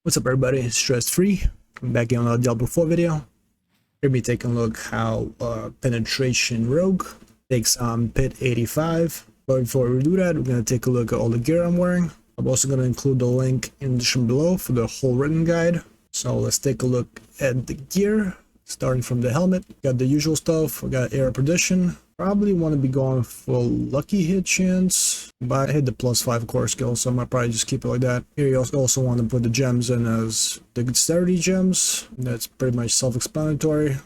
What's up everybody, it's Stress-Free. I'm back in another Diablo 4 video. Here we taking a look how Penetration Rogue takes on Pit 85. But before we do that, we're going to take a look at all the gear I'm wearing. I'm also going to include the link in the description below for the whole written guide. So let's take a look at the gear. Starting from the helmet, got the usual stuff. We got air perdition. Probably want to be going for lucky hit chance, but I hit the +5 core skill, so I might probably just keep it like that. Here you also want to put the gems in as the dexterity gems. That's pretty much self-explanatory.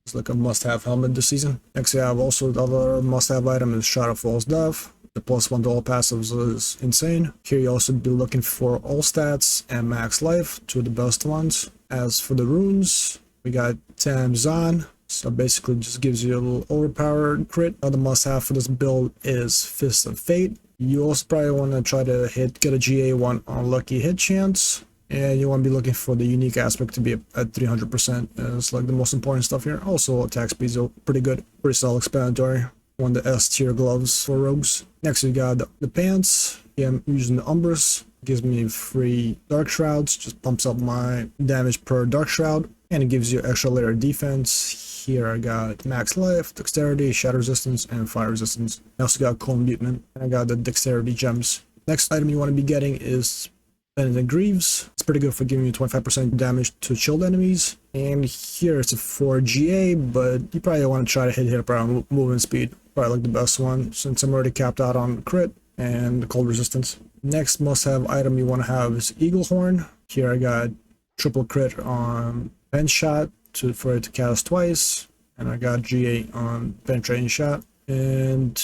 It's like a must-have helmet this season. Next we have also the other must-have item is Shot of False Death. The +1 to all passives is insane. Here you also be looking for all stats and max life, two of the best ones. As for the runes, we got Tamzan. So basically just gives you a little overpowered crit. Another must-have for this build is Fist of Fate. You also probably want to try to get a GA one on lucky hit chance. And you want to be looking for the unique aspect to be at 300%. It's like the most important stuff here. Also attack speeds are pretty good, pretty self-explanatory. One of the S tier gloves for rogues. Next we got the pants. Yeah, I'm using the Umbrus. Gives me free Dark Shrouds, just pumps up my damage per Dark Shroud. And it gives you extra layer of defense. Here I got max life, dexterity, shatter resistance, and fire resistance. I also got Cold Mutament, and I got the dexterity gems. Next item you want to be getting is Penitent Greaves. It's pretty good for giving you 25% damage to chilled enemies. And here it's a 4 GA, but you probably want to try to hit here around movement speed. Probably like the best one, since I'm already capped out on crit and the cold resistance. Next must-have item you want to have is Eagle Horn. Here I got triple crit on Pen Shot for it to cast twice, and I got GA on Penetrating Shot, and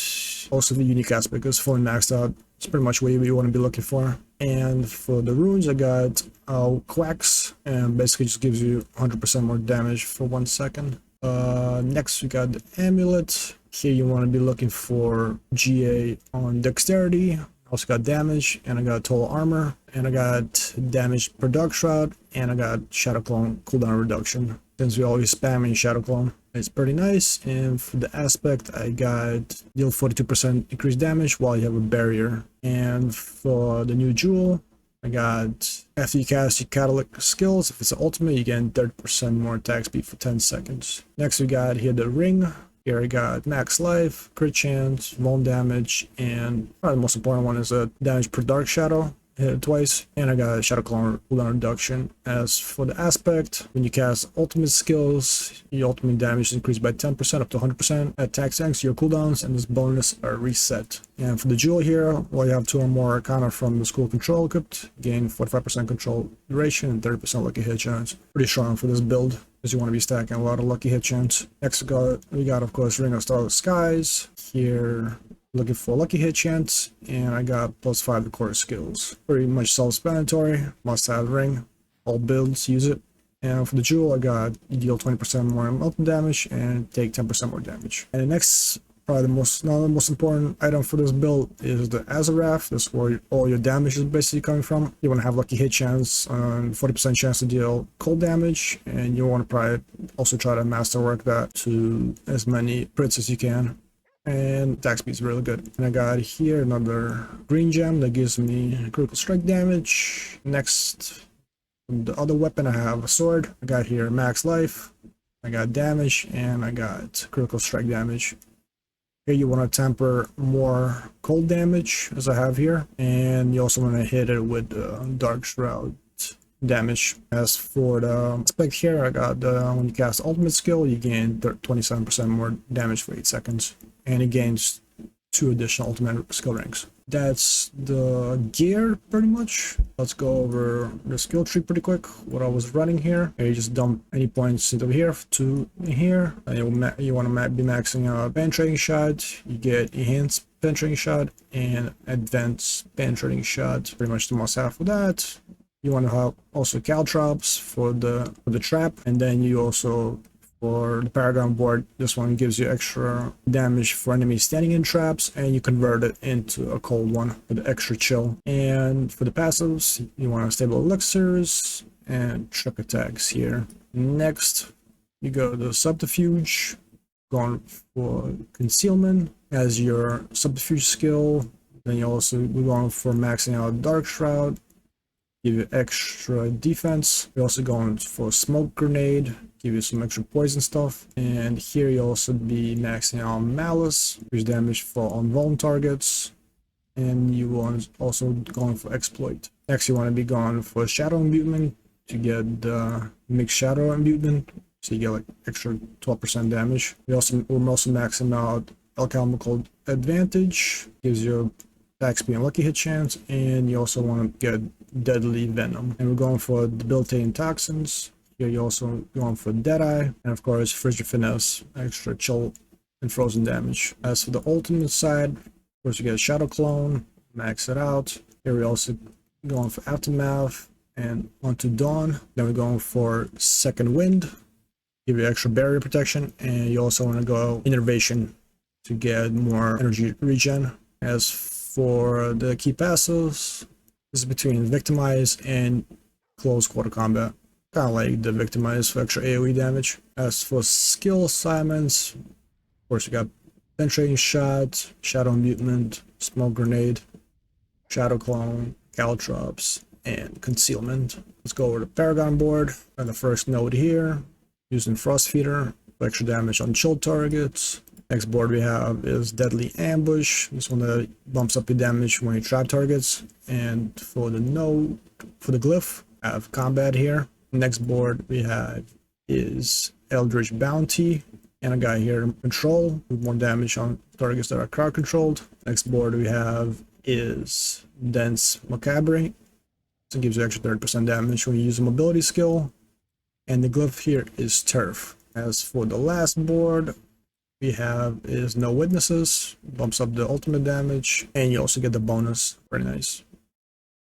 also the unique aspect is fully maxed out. It's pretty much what you want to be looking for. And for the runes, I got Quacks, and basically just gives you 100% more damage for 1 second. Next we got the Amulet. Here you want to be looking for GA on Dexterity. Also got damage, and I got total armor, and I got damage per Dark Shroud, and I got Shadow Clone cooldown reduction. Since we always spamming Shadow Clone, it's pretty nice. And for the aspect, I got deal 42% increased damage while you have a barrier. And for the new jewel, I got after you cast your Catalytic skills, if it's an ultimate, you get 30% more attack speed for 10 seconds. Next we got here the ring. Here I got max life, crit chance, vuln damage, and probably the most important one is a damage per Dark Shadow. Hit it twice, and I got a Shadow Clone cooldown reduction. As for the aspect, when you cast ultimate skills, your ultimate damage is increased by 10% up to 100%. Attack tanks, your cooldowns, and this bonus are reset. And for the jewel here, well, you have 2 or more Arcana from the School Control equipped, gain 45% control duration and 30% lucky hit chance. Pretty strong for this build, because you want to be stacking a lot of lucky hit chance. Next we got of course Ring of Starless Skies. Here looking for lucky hit chance, and I got +5 to core skills. Pretty much self-explanatory. Must have ring. All builds use it. And for the jewel, I got you deal 20% more ultimate damage and take 10% more damage. And the next, probably the most important item for this build is the Azarath. That's where all your damage is basically coming from. You want to have lucky hit chance and 40% chance to deal cold damage, and you want to probably also try to masterwork that to as many crits as you can. And attack speed is really good. And I got here another green gem that gives me critical strike damage. Next, the other weapon, I have a sword. I got here max life, I got damage, and I got critical strike damage. Here you want to temper more cold damage, as I have here, and you also want to hit it with Dark Shroud damage. As for the aspect here, I got when you cast ultimate skill, you gain 27% more damage for 8 seconds. And it gains 2 additional ultimate skill ranks. That's the gear pretty much. Let's go over the skill tree pretty quick. What I was running here. You just dump any points into here to here. And you want to be maxing out penetrating shot. You get enhanced penetrating shot and advanced penetrating shot. Pretty much the must have for that. You want to have also caltrops for the trap, and then you also, for the Paragon Board, this one gives you extra damage for enemies standing in traps, and you convert it into a cold one for the extra chill. And for the passives, you want stable elixirs and trick attacks here. Next, you go to subterfuge, going for concealment as your subterfuge skill. Then you also go on for maxing out Dark Shroud give you extra defense. You're also going for smoke grenade, give you some extra poison stuff. And here you'll also be maxing out malice, increase damage for unvulnerable targets. And you want also going for exploit. Next you want to be going for shadow imbuement to get the mixed shadow imbuement, so you get like extra 12% damage. We're also maxing out alchemical advantage, gives you attack speed and lucky hit chance, and you also want to get deadly venom. And we're going for debilitating toxins. Here you're also going for Deadeye, and of course frigid finesse, extra chill and frozen damage. As for the ultimate side, first you get a shadow clone, max it out. Here we're also going for aftermath and onto dawn. Then we're going for second wind, give you extra barrier protection, and you also want to go innervation to get more energy regen. As for the key passives, this is between victimize and close quarter combat. Kind of like the victimize for extra AoE damage. As for skill assignments, of course you got penetrating shot, shadow imbuement, smoke grenade, shadow clone, caltrops, and concealment. Let's go over to Paragon Board and the first node here, using Frost Feeder for extra damage on chilled targets. Next board we have is Deadly Ambush. This one that bumps up your damage when you trap targets. And for the node, for the glyph, I have Combat here. Next board we have is Eldritch Bounty, and a guy here in Control with more damage on targets that are crowd controlled. Next board we have is Dense Macabre. So it gives you extra 30% damage when you use a mobility skill. And the glyph here is Turf. As for the last board we have is No Witnesses, bumps up the ultimate damage, and you also get the bonus. Very nice.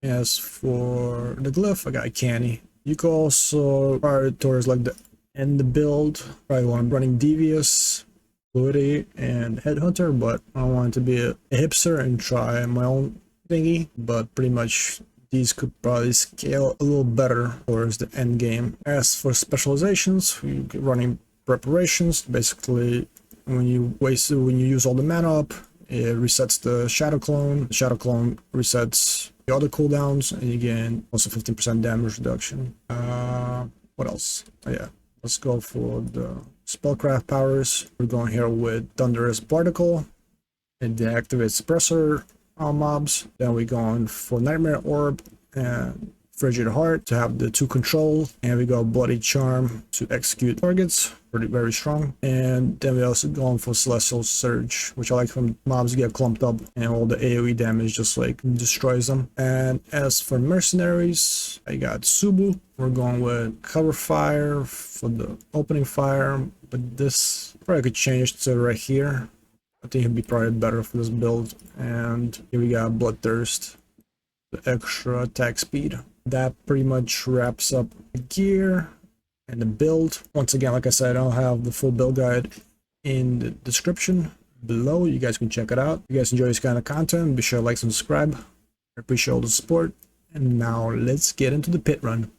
As for the glyph, I got Canny. You can also prioritize like the end the build. Probably want running Devious, Fluidity, and Headhunter, but I wanted to be a hipster and try my own thingy. But pretty much these could probably scale a little better towards the end game. As for specializations, we running preparations. Basically, when you use all the mana up, it resets the shadow clone. The shadow clone resets the other cooldowns, and you gain also 15% damage reduction. What else? Oh yeah, let's go for the spellcraft powers. We're going here with Thunderous Particle. It deactivates suppressor mobs. Then we're going for Nightmare Orb and Frigid Heart to have the 2 control, and we go Bloody Charm to execute targets, very strong. And then we also going for Celestial Surge, which I like when mobs get clumped up and all the AoE damage just like destroys them. And as for mercenaries, I got Subu. We're going with Cover Fire for the opening fire, but this probably could change to right here. I think it'd be probably better for this build. And here we got Bloodthirst, the extra attack speed. That pretty much wraps up the gear and the build. Once again, like I said, I'll have the full build guide in the description below. You guys can check it out. If you guys enjoy this kind of content, be sure to like and subscribe. I appreciate all the support. And now let's get into the pit run.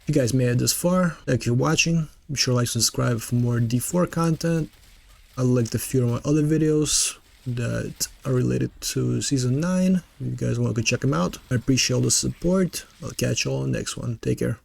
If you guys made it this far, thank you for watching. Be sure to like and subscribe for more D4 content. I'll link a few of my other videos that are related to Season 9. If you guys want to go check them out. I appreciate all the support. I'll catch you all in the next one. Take care.